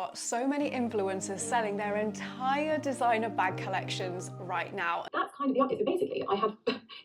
got so many influencers selling their entire designer bag collections right now. That's kind of the update. So basically, I have,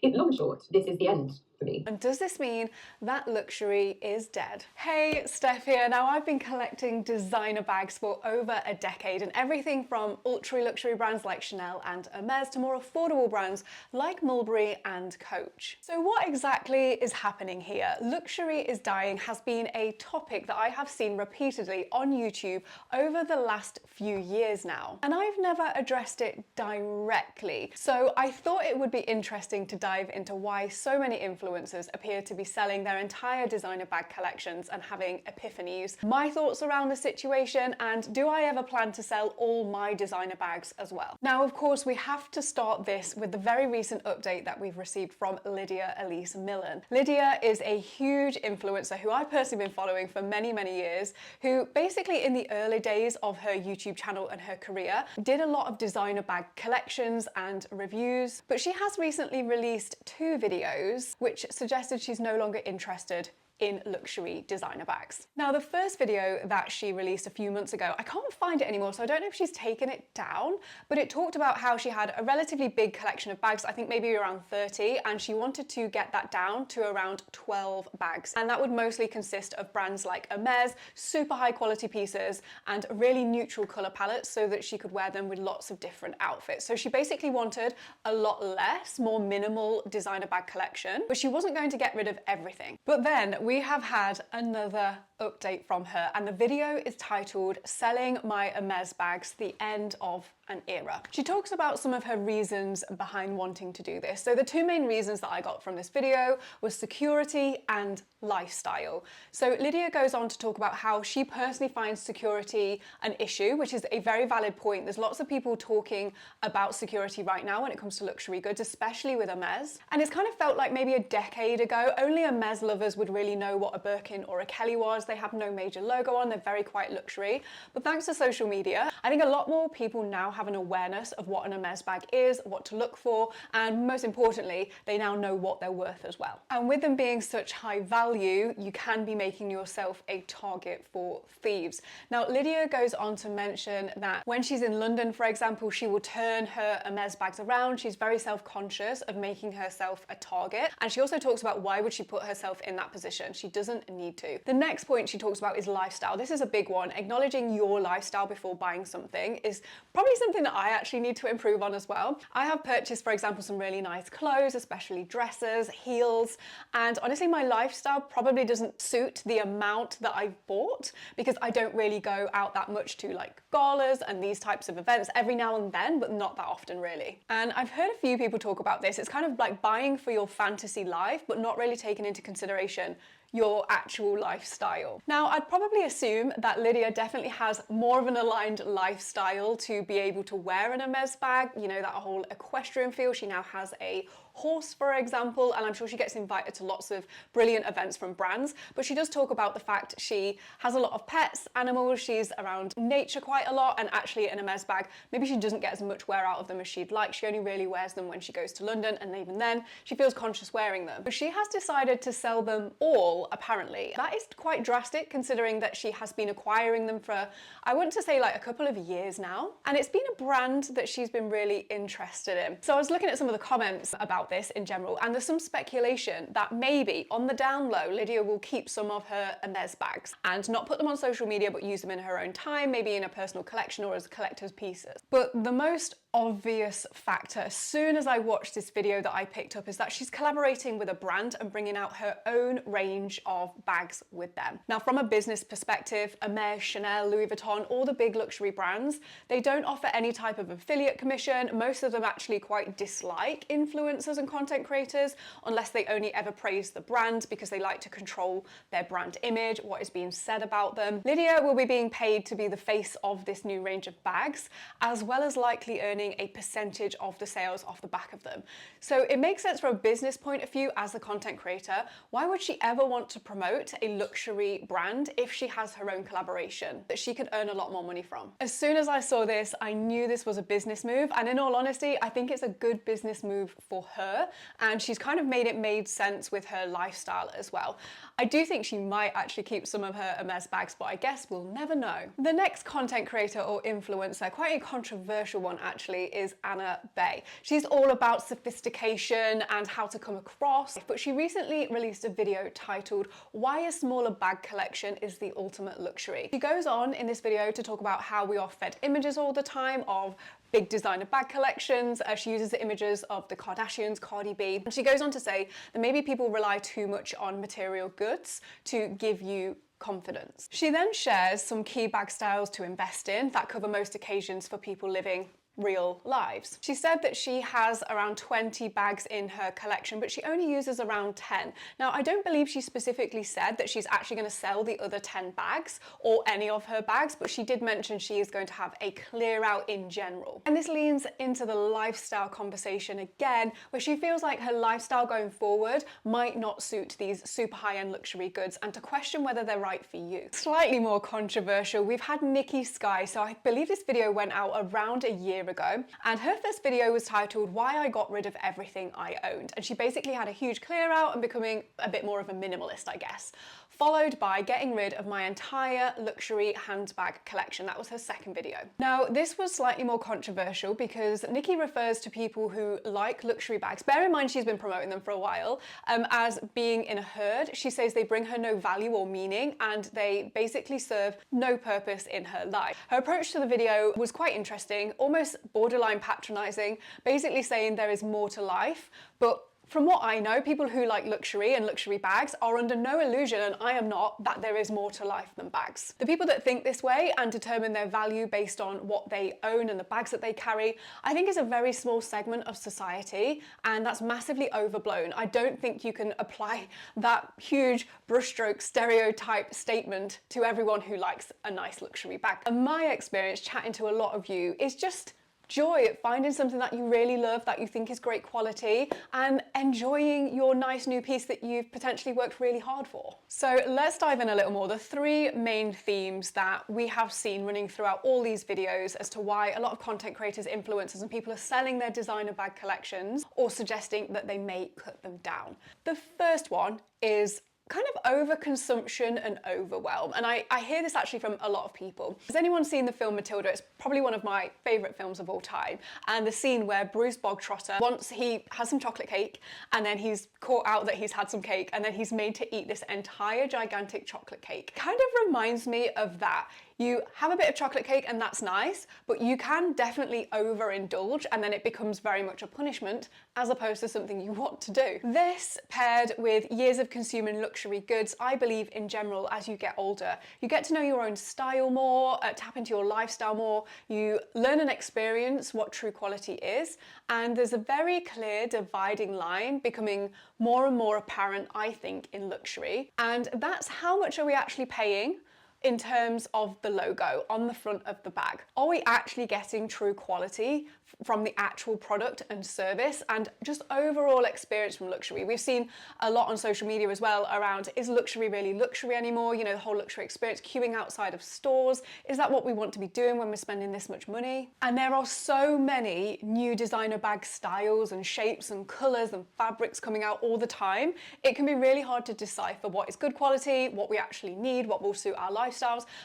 in long and short, this is the end for me. And does this mean that luxury is dead? Hey, Steph here. Now, I've been collecting designer bags for over a decade, and everything from ultra luxury brands like Chanel and Hermes to more affordable brands like Mulberry and Coach. So what exactly is happening here? Luxury is dying has been a topic that I have seen repeatedly on YouTube over the last few years now, and I've never addressed it directly. So I thought it would be interesting to dive into why so many influencers appear to be selling their entire designer bag collections and having epiphanies, my thoughts around the situation, and do I ever plan to sell all my designer bags as well? Now, of course, we have to start this with the very recent update that we've received from Lydia Elise Millen. Lydia is a huge influencer who I've personally been following for many, many years, who basically in the early days of her YouTube channel and her career did a lot of designer bag collections and reviews, but she has recently released 2 videos which suggested she's no longer interested in luxury designer bags. Now, the first video that she released a few months ago, I can't find it anymore, so I don't know if she's taken it down, but it talked about how she had a relatively big collection of bags, I think maybe around 30, and she wanted to get that down to around 12 bags. And that would mostly consist of brands like Hermes, super high quality pieces, and really neutral color palettes so that she could wear them with lots of different outfits. So she basically wanted a lot less, more minimal designer bag collection, but she wasn't going to get rid of everything. But then we have had another update from her, and the video is titled "Selling My Hermes Bags: The End of an Era." She talks about some of her reasons behind wanting to do this. So the 2 main reasons that I got from this video was security and lifestyle. So Lydia goes on to talk about how she personally finds security an issue, which is a very valid point. There's lots of people talking about security right now when it comes to luxury goods, especially with Hermes. And it's kind of felt like maybe a decade ago, only Hermes lovers would really know what a Birkin or a Kelly was. They have no major logo on, they're very quite luxury. But thanks to social media, I think a lot more people now have an awareness of what an Hermes bag is, what to look for, and most importantly, they now know what they're worth as well. And with them being such high value, you can be making yourself a target for thieves. Now, Lydia goes on to mention that when she's in London, for example, she will turn her Hermes bags around. She's very self-conscious of making herself a target. And she also talks about why would she put herself in that position. She doesn't need to. The next point she talks about is lifestyle. This is a big one. Acknowledging your lifestyle before buying something is probably something that I actually need to improve on as well. I have purchased, for example, some really nice clothes, especially dresses, heels, and honestly, my lifestyle probably doesn't suit the amount that I've bought because I don't really go out that much to like galas and these types of events every now and then, but not that often really. And I've heard a few people talk about this. It's kind of like buying for your fantasy life, but not really taking into consideration your actual lifestyle. Now, I'd probably assume that Lydia definitely has more of an aligned lifestyle to be able to wear an Hermes bag, you know, that whole equestrian feel. She now has a horse, for example, and I'm sure she gets invited to lots of brilliant events from brands, but she does talk about the fact she has a lot of pets, animals, she's around nature quite a lot, and actually in a Hermes bag, maybe she doesn't get as much wear out of them as she'd like. She only really wears them when she goes to London, and even then, she feels conscious wearing them. But she has decided to sell them all, apparently. That is quite drastic considering that she has been acquiring them for, I want to say like a couple of years now, and it's been a brand that she's been really interested in. So I was looking at some of the comments about this in general, and there's some speculation that maybe on the down low, Lydia will keep some of her Hermes bags and not put them on social media, but use them in her own time, maybe in a personal collection or as collector's pieces. But the most obvious factor, as soon as I watched this video that I picked up, is that she's collaborating with a brand and bringing out her own range of bags with them. Now, from a business perspective, Hermes, Chanel, Louis Vuitton, all the big luxury brands, they don't offer any type of affiliate commission. Most of them actually quite dislike influencers and content creators unless they only ever praise the brand because they like to control their brand image, what is being said about them. Lydia will be being paid to be the face of this new range of bags, as well as likely earning a percentage of the sales off the back of them. So it makes sense from a business point of view as a content creator. Why would she ever want to promote a luxury brand if she has her own collaboration that she could earn a lot more money from? As soon as I saw this, I knew this was a business move, and in all honesty, I think it's a good business move for her, and she's kind of made sense with her lifestyle as well. I do think she might actually keep some of her Hermes bags, but I guess we'll never know. The next content creator or influencer, quite a controversial one actually, is Anna Bey. She's all about sophistication and how to come across, but she recently released a video titled "Why a Smaller Bag Collection is the Ultimate Luxury." She goes on in this video to talk about how we are fed images all the time of big designer bag collections. She uses the images of the Kardashians, Cardi B, and she goes on to say that maybe people rely too much on material goods to give you confidence. She then shares some key bag styles to invest in that cover most occasions for people living real lives. She said that she has around 20 bags in her collection, but she only uses around 10. Now, I don't believe she specifically said that she's actually going to sell the other 10 bags or any of her bags, but she did mention she is going to have a clear out in general. And this leans into the lifestyle conversation again, where she feels like her lifestyle going forward might not suit these super high-end luxury goods, and to question whether they're right for you. Slightly more controversial, we've had Niki Sky. So I believe this video went out around a year ago, and her first video was titled "Why I Got Rid of Everything I Owned," and she basically had a huge clear out and becoming a bit more of a minimalist, I guess, followed by getting rid of my entire luxury handbag collection. That was her second video. Now, this was slightly more controversial because Niki refers to people who like luxury bags, bear in mind she's been promoting them for a while, as being in a herd. She says they bring her no value or meaning, and they basically serve no purpose in her life. Her approach to the video was quite interesting, almost borderline patronizing, basically saying there is more to life, but from what I know, people who like luxury and luxury bags are under no illusion, and I am not, that there is more to life than bags. The people that think this way and determine their value based on what they own and the bags that they carry, I think is a very small segment of society, and that's massively overblown. I don't think you can apply that huge brushstroke stereotype statement to everyone who likes a nice luxury bag. And my experience chatting to a lot of you is just joy at finding something that you really love, that you think is great quality, and enjoying your nice new piece that you've potentially worked really hard for. So let's dive in a little more. The three main themes that we have seen running throughout all these videos as to why a lot of content creators, influencers, and people are selling their designer bag collections or suggesting that they may cut them down. The first one is kind of overconsumption and overwhelm. And I hear this actually from a lot of people. Has anyone seen the film Matilda? It's probably one of my favourite films of all time. And the scene where Bruce Bogtrotter, once he has some chocolate cake, and then he's caught out that he's had some cake, and then he's made to eat this entire gigantic chocolate cake. Kind of reminds me of that. You have a bit of chocolate cake and that's nice, but you can definitely overindulge and then it becomes very much a punishment as opposed to something you want to do. This paired with years of consuming luxury goods, I believe in general as you get older, you get to know your own style more, tap into your lifestyle more, you learn and experience what true quality is, and there's a very clear dividing line becoming more and more apparent, I think, in luxury. And that's how much are we actually paying in terms of the logo on the front of the bag. Are we actually getting true quality from the actual product and service and just overall experience from luxury? We've seen a lot on social media as well around, is luxury really luxury anymore? You know, the whole luxury experience, queuing outside of stores. Is that what we want to be doing when we're spending this much money? And there are so many new designer bag styles and shapes and colors and fabrics coming out all the time. It can be really hard to decipher what is good quality, what we actually need, what will suit our lifestyles.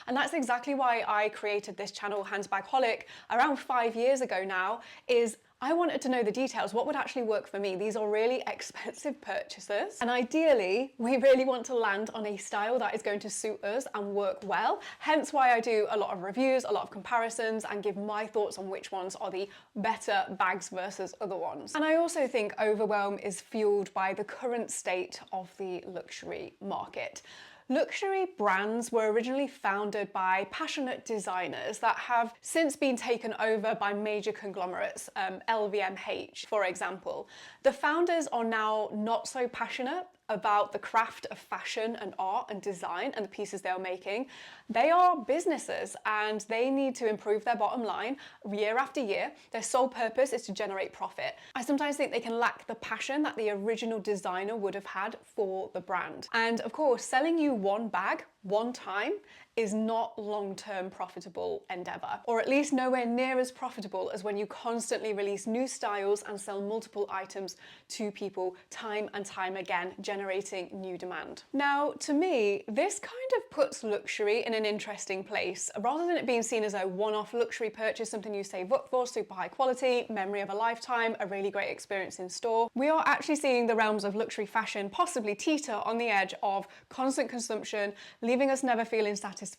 And that's exactly why I created this channel, Handbagholic, around 5 years ago now, is I wanted to know the details, what would actually work for me. These are really expensive purchases, and ideally we really want to land on a style that is going to suit us and work well. Hence why I do a lot of reviews, a lot of comparisons, and give my thoughts on which ones are the better bags versus other ones. And I also think overwhelm is fueled by the current state of the luxury market. Luxury brands were originally founded by passionate designers that have since been taken over by major conglomerates, LVMH, for example. The founders are now not so passionate about the craft of fashion and art and design and the pieces they are making. They are businesses and they need to improve their bottom line year after year. Their sole purpose is to generate profit. I sometimes think they can lack the passion that the original designer would have had for the brand. And of course, selling you one bag one time is not long-term profitable endeavor, or at least nowhere near as profitable as when you constantly release new styles and sell multiple items to people time and time again, generating new demand. Now, to me, this kind of puts luxury in an interesting place. Rather than it being seen as a one-off luxury purchase, something you save up for, super high quality, memory of a lifetime, a really great experience in store, we are actually seeing the realms of luxury fashion possibly teeter on the edge of constant consumption, leaving us never feeling satisfied,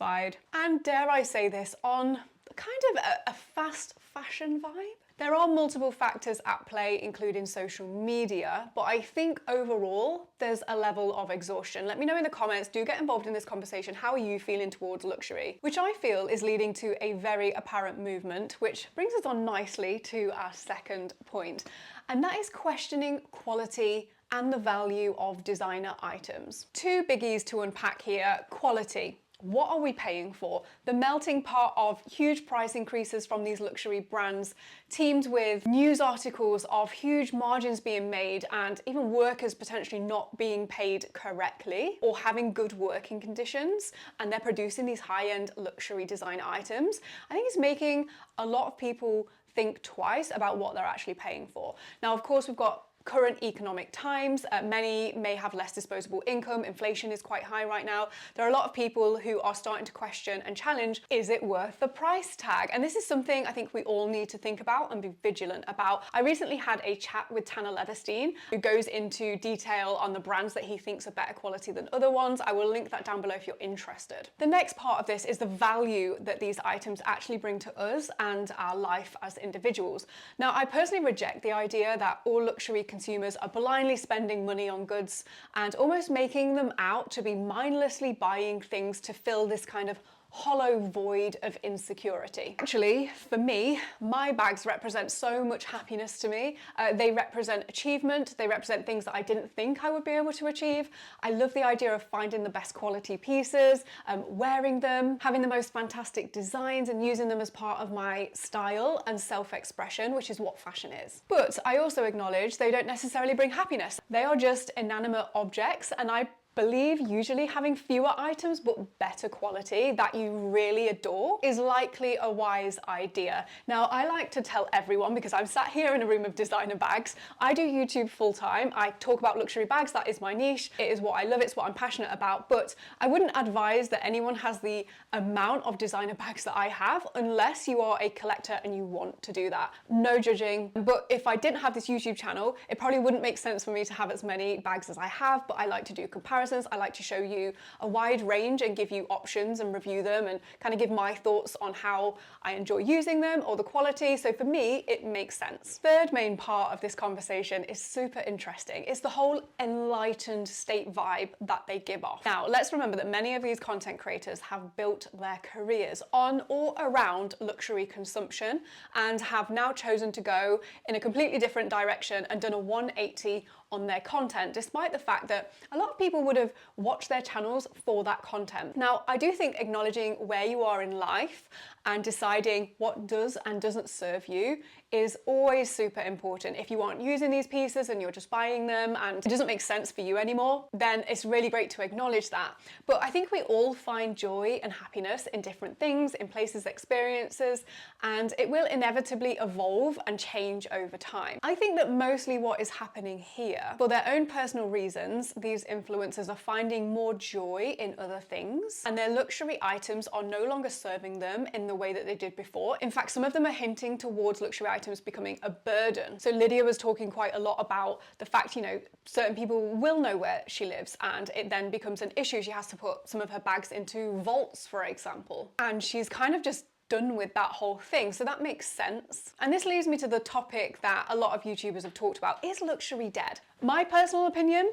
and dare I say this, on kind of a fast fashion vibe. There are multiple factors at play, including social media, but I think overall there's a level of exhaustion. Let me know in the comments, do get involved in this conversation. How are you feeling towards luxury? Which I feel is leading to a very apparent movement, which brings us on nicely to our second point, and that is questioning quality and the value of designer items. Two biggies to unpack here: quality. What are we paying for? The melting pot of huge price increases from these luxury brands, teamed with news articles of huge margins being made and even workers potentially not being paid correctly or having good working conditions, and they're producing these high-end luxury design items, I think it's making a lot of people think twice about what they're actually paying for. Now, of course, we've got current economic times. Many may have less disposable income. Inflation is quite high right now. There are a lot of people who are starting to question and challenge, is it worth the price tag? And this is something I think we all need to think about and be vigilant about. I recently had a chat with Tanner Leatherstein, who goes into detail on the brands that he thinks are better quality than other ones. I will link that down below if you're interested. The next part of this is the value that these items actually bring to us and our life as individuals. Now, I personally reject the idea that all luxury consumers are blindly spending money on goods and almost making them out to be mindlessly buying things to fill this kind of hollow void of insecurity. Actually, for me, my bags represent so much happiness to me. They represent achievement, they represent things that I didn't think I would be able to achieve. I love the idea of finding the best quality pieces, wearing them, having the most fantastic designs and using them as part of my style and self-expression, which is what fashion is. But I also acknowledge they don't necessarily bring happiness. They are just inanimate objects, and I believe usually having fewer items but better quality that you really adore is likely a wise idea. Now, I like to tell everyone, because I'm sat here in a room of designer bags, I do YouTube full time. I talk about luxury bags, that is my niche. It is what I love, it's what I'm passionate about, but I wouldn't advise that anyone has the amount of designer bags that I have unless you are a collector and you want to do that. No judging, but if I didn't have this YouTube channel, it probably wouldn't make sense for me to have as many bags as I have, but I like to do comparisons. I like to show you a wide range and give you options and review them and kind of give my thoughts on how I enjoy using them or the quality. So for me, it makes sense. Third main part of this conversation is super interesting. It's the whole enlightened state vibe that they give off. Now, let's remember that many of these content creators have built their careers on or around luxury consumption and have now chosen to go in a completely different direction and done a 180 on their content, despite the fact that a lot of people would have watched their channels for that content. Now, I do think acknowledging where you are in life and deciding what does and doesn't serve you is always super important. If you aren't using these pieces and you're just buying them and it doesn't make sense for you anymore, then it's really great to acknowledge that. But I think we all find joy and happiness in different things, in places, experiences, and it will inevitably evolve and change over time. I think that mostly what is happening here, for their own personal reasons, these influencers are finding more joy in other things, and their luxury items are no longer serving them in the way that they did before. In fact, some of them are hinting towards luxury items becoming a burden. So Lydia was talking quite a lot about the fact, you know, certain people will know where she lives and it then becomes an issue. She has to put some of her bags into vaults, for example. And she's kind of just done with that whole thing. So that makes sense. And this leads me to the topic that a lot of YouTubers have talked about. Is luxury dead? My personal opinion,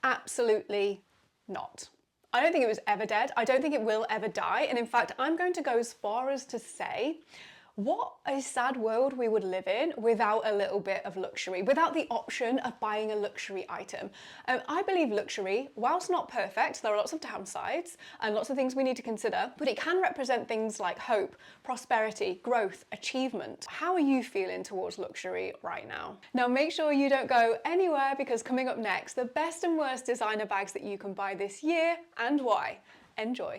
absolutely not. I don't think it was ever dead. I don't think it will ever die. And in fact, I'm going to go as far as to say, what a sad world we would live in without a little bit of luxury, without the option of buying a luxury item. I believe luxury, whilst not perfect, there are lots of downsides and lots of things we need to consider, but it can represent things like hope, prosperity, growth, achievement. How are you feeling towards luxury right now? Now, make sure you don't go anywhere, because coming up next, the best and worst designer bags that you can buy this year and why. Enjoy.